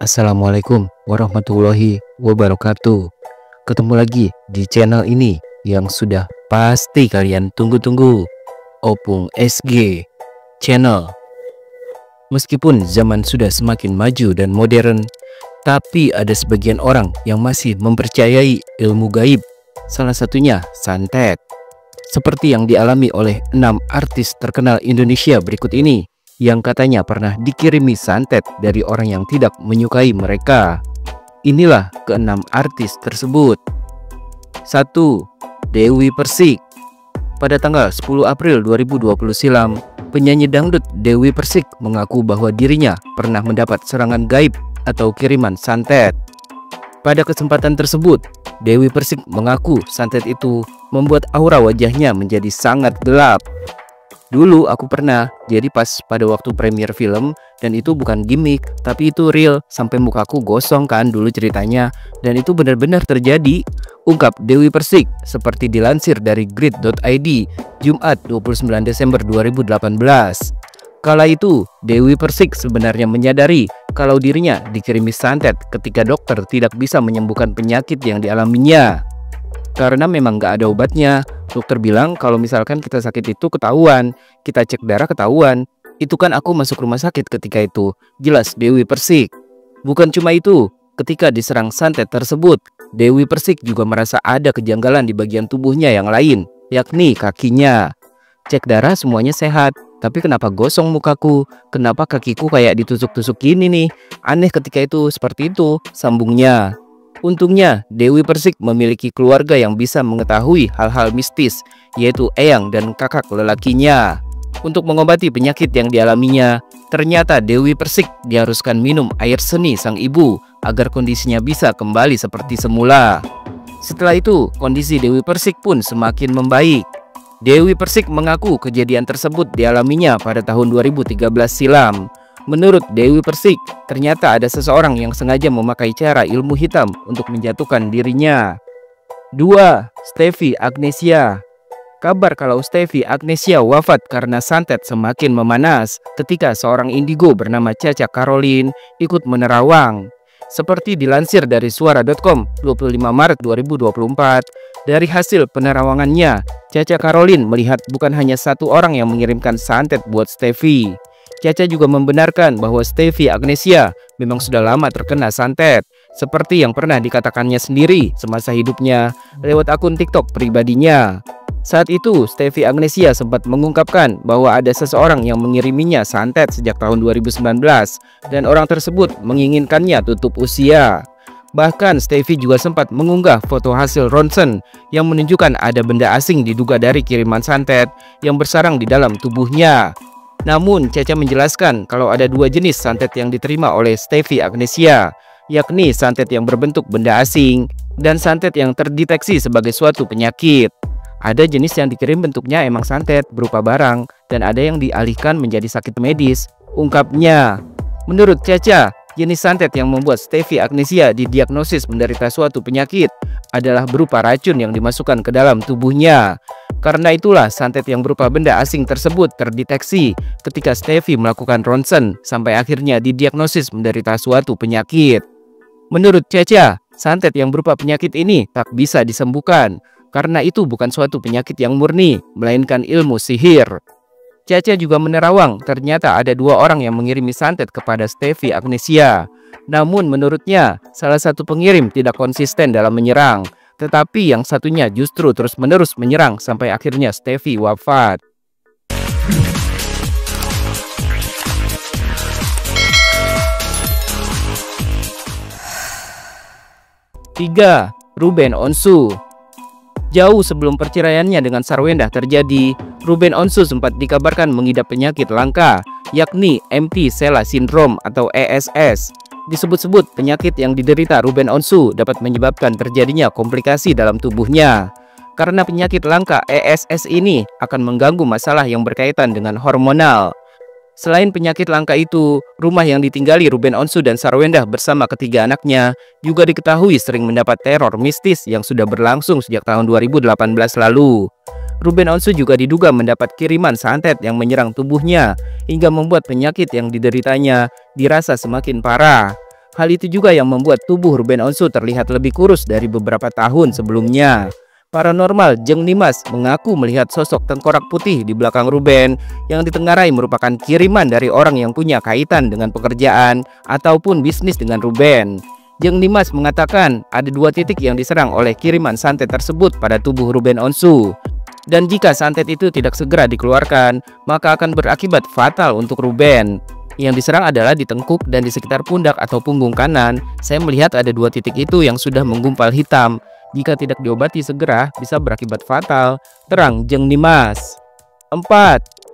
Assalamualaikum warahmatullahi wabarakatuh. Ketemu lagi di channel ini yang sudah pasti kalian tunggu-tunggu, Opung SG Channel. Meskipun zaman sudah semakin maju dan modern, tapi ada sebagian orang yang masih mempercayai ilmu gaib, salah satunya santet. Seperti yang dialami oleh 6 artis terkenal Indonesia berikut ini, yang katanya pernah dikirimi santet dari orang yang tidak menyukai mereka. Inilah ke-6 artis tersebut. 1. Dewi Persik. Pada tanggal 10 April 2020 silam, penyanyi dangdut Dewi Persik mengaku bahwa dirinya pernah mendapat serangan gaib atau kiriman santet. Pada kesempatan tersebut, Dewi Persik mengaku santet itu membuat aura wajahnya menjadi sangat gelap. Dulu aku pernah, jadi pas pada waktu premier film, dan itu bukan gimmick, tapi itu real, sampai mukaku gosong kan dulu ceritanya, dan itu benar-benar terjadi, ungkap Dewi Persik seperti dilansir dari grid.id, Jumat 29 Desember 2018. Kala itu, Dewi Persik sebenarnya menyadari kalau dirinya dikirimi santet ketika dokter tidak bisa menyembuhkan penyakit yang dialaminya. Karena memang gak ada obatnya. Dokter bilang kalau misalkan kita sakit itu ketahuan, kita cek darah ketahuan. Itu kan aku masuk rumah sakit ketika itu, jelas Dewi Persik. Bukan cuma itu, ketika diserang santet tersebut, Dewi Persik juga merasa ada kejanggalan di bagian tubuhnya yang lain, yakni kakinya. Cek darah semuanya sehat, tapi kenapa gosong mukaku? Kenapa kakiku kayak ditusuk-tusuk gini nih? Aneh ketika itu, seperti itu, sambungnya. Untungnya, Dewi Persik memiliki keluarga yang bisa mengetahui hal-hal mistis, yaitu eyang dan kakak lelakinya. Untuk mengobati penyakit yang dialaminya, ternyata Dewi Persik diharuskan minum air seni sang ibu agar kondisinya bisa kembali seperti semula. Setelah itu, kondisi Dewi Persik pun semakin membaik. Dewi Persik mengaku kejadian tersebut dialaminya pada tahun 2013 silam. Menurut Dewi Persik, ternyata ada seseorang yang sengaja memakai cara ilmu hitam untuk menjatuhkan dirinya. 2. Stevie Agnesia. Kabar kalau Stevie Agnesia wafat karena santet semakin memanas ketika seorang indigo bernama Caca Caroline ikut menerawang. Seperti dilansir dari suara.com 25 Maret 2024, dari hasil penerawangannya, Caca Caroline melihat bukan hanya satu orang yang mengirimkan santet buat Stevie. Caca juga membenarkan bahwa Stevie Agnesia memang sudah lama terkena santet, seperti yang pernah dikatakannya sendiri semasa hidupnya lewat akun TikTok pribadinya. Saat itu, Stevie Agnesia sempat mengungkapkan bahwa ada seseorang yang mengiriminya santet sejak tahun 2019 dan orang tersebut menginginkannya tutup usia. Bahkan Stevie juga sempat mengunggah foto hasil ronsen yang menunjukkan ada benda asing diduga dari kiriman santet yang bersarang di dalam tubuhnya. Namun, Caca menjelaskan kalau ada 2 jenis santet yang diterima oleh Stevie Agnesia, yakni santet yang berbentuk benda asing dan santet yang terdeteksi sebagai suatu penyakit. Ada jenis yang dikirim bentuknya emang santet berupa barang, dan ada yang dialihkan menjadi sakit medis, ungkapnya. Menurut Caca, jenis santet yang membuat Stevie Agnesia didiagnosis menderita suatu penyakit adalah berupa racun yang dimasukkan ke dalam tubuhnya. Karena itulah santet yang berupa benda asing tersebut terdeteksi ketika Stevie melakukan ronsen sampai akhirnya didiagnosis menderita suatu penyakit. Menurut Caca, santet yang berupa penyakit ini tak bisa disembuhkan karena itu bukan suatu penyakit yang murni, melainkan ilmu sihir. Caca juga menerawang ternyata ada 2 orang yang mengirimi santet kepada Stevie Agnesia. Namun menurutnya, salah satu pengirim tidak konsisten dalam menyerang, tetapi yang satunya justru terus-menerus menyerang sampai akhirnya Stevie wafat. Tiga, Ruben Onsu. Jauh sebelum perceraiannya dengan Sarwendah terjadi, Ruben Onsu sempat dikabarkan mengidap penyakit langka, yakni empty sella syndrome atau ESS. Disebut-sebut penyakit yang diderita Ruben Onsu dapat menyebabkan terjadinya komplikasi dalam tubuhnya. Karena penyakit langka ESS ini akan mengganggu masalah yang berkaitan dengan hormonal. Selain penyakit langka itu, rumah yang ditinggali Ruben Onsu dan Sarwendah bersama ketiga anaknya juga diketahui sering mendapat teror mistis yang sudah berlangsung sejak tahun 2018 lalu. Ruben Onsu juga diduga mendapat kiriman santet yang menyerang tubuhnya hingga membuat penyakit yang dideritanya dirasa semakin parah. Hal itu juga yang membuat tubuh Ruben Onsu terlihat lebih kurus dari beberapa tahun sebelumnya. Paranormal Jeng Nimas mengaku melihat sosok tengkorak putih di belakang Ruben yang ditengarai merupakan kiriman dari orang yang punya kaitan dengan pekerjaan ataupun bisnis dengan Ruben. Jeng Nimas mengatakan ada 2 titik yang diserang oleh kiriman santet tersebut pada tubuh Ruben Onsu. Dan jika santet itu tidak segera dikeluarkan, maka akan berakibat fatal untuk Ruben. Yang diserang adalah di tengkuk dan di sekitar pundak atau punggung kanan. Saya melihat ada 2 titik itu yang sudah menggumpal hitam. Jika tidak diobati segera, bisa berakibat fatal, terang Jeng Nimas. 4.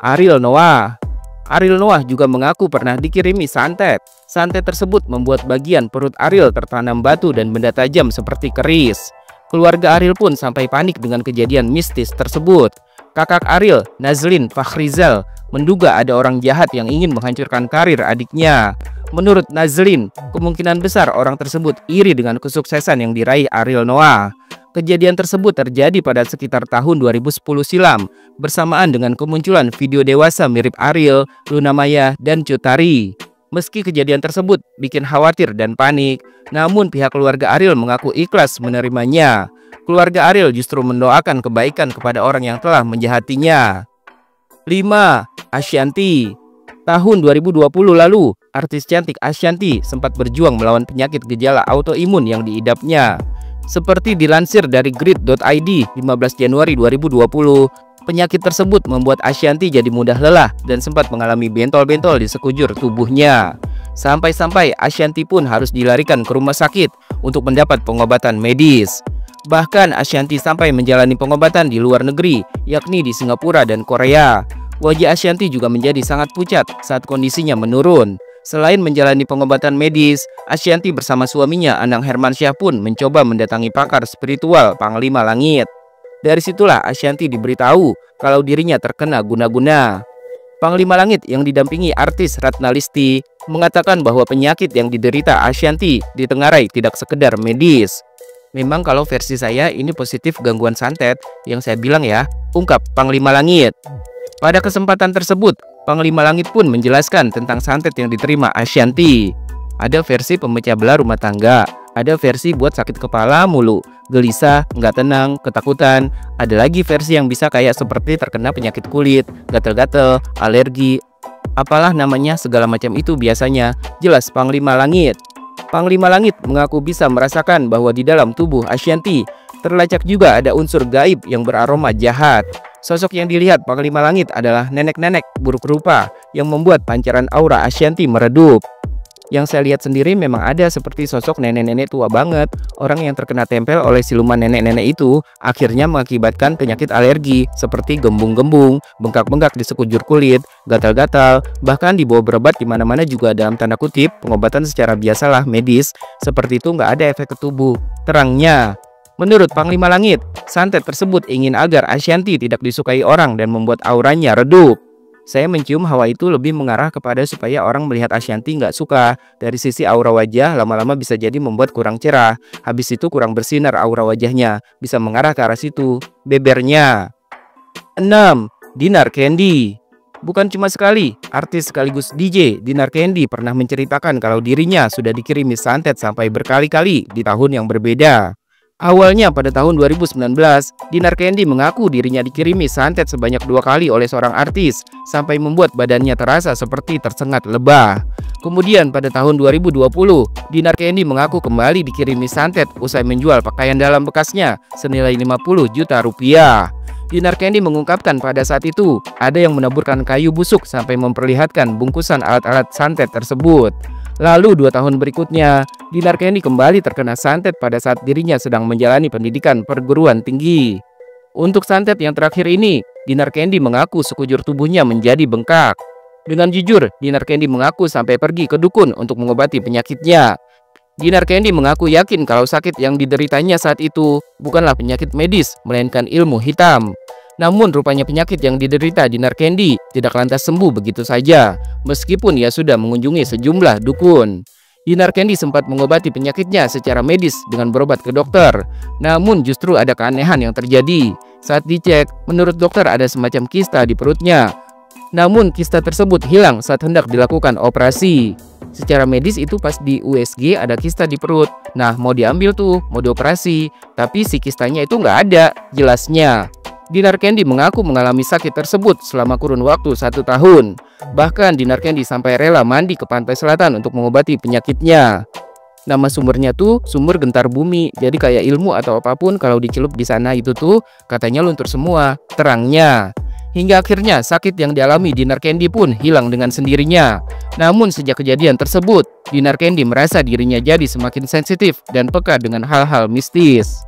Ariel Noah. Ariel Noah juga mengaku pernah dikirimi santet. Santet tersebut membuat bagian perut Ariel tertanam batu dan benda tajam seperti keris. Keluarga Ariel pun sampai panik dengan kejadian mistis tersebut. Kakak Ariel, Nazlin Fakhrizal, menduga ada orang jahat yang ingin menghancurkan karir adiknya. Menurut Nazlin, kemungkinan besar orang tersebut iri dengan kesuksesan yang diraih Ariel Noah. Kejadian tersebut terjadi pada sekitar tahun 2010 silam, bersamaan dengan kemunculan video dewasa mirip Ariel, Luna Maya, dan Cut Tari. Meski kejadian tersebut bikin khawatir dan panik, namun pihak keluarga Ariel mengaku ikhlas menerimanya. Keluarga Ariel justru mendoakan kebaikan kepada orang yang telah menjahatinya. 5. Ashanty. Tahun 2020 lalu, artis cantik Ashanty sempat berjuang melawan penyakit gejala autoimun yang diidapnya. Seperti dilansir dari grid.id 15 Januari 2020, penyakit tersebut membuat Ashanty jadi mudah lelah dan sempat mengalami bentol-bentol di sekujur tubuhnya. Sampai-sampai Ashanty pun harus dilarikan ke rumah sakit untuk mendapat pengobatan medis. Bahkan Ashanty sampai menjalani pengobatan di luar negeri, yakni di Singapura dan Korea. Wajah Ashanty juga menjadi sangat pucat saat kondisinya menurun. Selain menjalani pengobatan medis, Ashanty bersama suaminya Anang Hermansyah pun mencoba mendatangi pakar spiritual Panglima Langit. Dari situlah Ashanty diberitahu kalau dirinya terkena guna-guna. Panglima Langit yang didampingi artis Ratna Listi mengatakan bahwa penyakit yang diderita Ashanty ditengarai tidak sekedar medis. Memang kalau versi saya ini positif gangguan santet yang saya bilang ya, ungkap Panglima Langit. Pada kesempatan tersebut, Panglima Langit pun menjelaskan tentang santet yang diterima Ashanty. Ada versi pemecah belah rumah tangga, ada versi buat sakit kepala mulu, gelisah, nggak tenang, ketakutan. Ada lagi versi yang bisa kayak seperti terkena penyakit kulit, gatel-gatel, alergi, apalah namanya segala macam itu biasanya. Jelas Panglima Langit. Panglima Langit mengaku bisa merasakan bahwa di dalam tubuh Ashanty terlacak juga ada unsur gaib yang beraroma jahat. Sosok yang dilihat Panglima Langit adalah nenek-nenek buruk rupa yang membuat pancaran aura Ashanty meredup. Yang saya lihat sendiri memang ada seperti sosok nenek-nenek tua banget. Orang yang terkena tempel oleh siluman nenek-nenek itu akhirnya mengakibatkan penyakit alergi seperti gembung-gembung, bengkak-bengkak di sekujur kulit, gatal-gatal, bahkan dibawa berobat di mana-mana juga dalam tanda kutip pengobatan secara biasalah medis. Seperti itu nggak ada efek ke tubuh. Terangnya, menurut Panglima Langit, santet tersebut ingin agar Ashanty tidak disukai orang dan membuat auranya redup. Saya mencium hawa itu lebih mengarah kepada supaya orang melihat Ashanty nggak suka. Dari sisi aura wajah, lama-lama bisa jadi membuat kurang cerah. Habis itu kurang bersinar aura wajahnya. Bisa mengarah ke arah situ. Bebernya. 6. Dinar Candy. Bukan cuma sekali, artis sekaligus DJ Dinar Candy pernah menceritakan kalau dirinya sudah dikirimi santet sampai berkali-kali di tahun yang berbeda. Awalnya pada tahun 2019, Dinar Candy mengaku dirinya dikirimi santet sebanyak 2 kali oleh seorang artis sampai membuat badannya terasa seperti tersengat lebah. Kemudian pada tahun 2020, Dinar Candy mengaku kembali dikirimi santet usai menjual pakaian dalam bekasnya senilai 50 juta rupiah. Dinar Candy mengungkapkan pada saat itu ada yang menaburkan kayu busuk sampai memperlihatkan bungkusan alat-alat santet tersebut. Lalu 2 tahun berikutnya, Dinar Candy kembali terkena santet pada saat dirinya sedang menjalani pendidikan perguruan tinggi. Untuk santet yang terakhir ini, Dinar Candy mengaku sekujur tubuhnya menjadi bengkak. Dengan jujur, Dinar Candy mengaku sampai pergi ke dukun untuk mengobati penyakitnya. Dinar Candy mengaku yakin kalau sakit yang dideritanya saat itu bukanlah penyakit medis, melainkan ilmu hitam. Namun rupanya penyakit yang diderita Dinar Candy tidak lantas sembuh begitu saja, meskipun ia sudah mengunjungi sejumlah dukun. Dinar Candy sempat mengobati penyakitnya secara medis dengan berobat ke dokter. Namun justru ada keanehan yang terjadi. Saat dicek, menurut dokter ada semacam kista di perutnya. Namun kista tersebut hilang saat hendak dilakukan operasi. Secara medis itu pas di USG ada kista di perut. Nah, mau diambil tuh, mau dioperasi, tapi si kistanya itu nggak ada jelasnya. Dinar Candy mengaku mengalami sakit tersebut selama kurun waktu 1 tahun. Bahkan Dinar Candy sampai rela mandi ke pantai selatan untuk mengobati penyakitnya. Nama sumbernya tuh sumber gentar bumi. Jadi kayak ilmu atau apapun kalau dicelup di sana itu tuh katanya luntur semua terangnya. Hingga akhirnya sakit yang dialami Dinar Candy pun hilang dengan sendirinya. Namun sejak kejadian tersebut, Dinar Candy merasa dirinya jadi semakin sensitif dan peka dengan hal-hal mistis.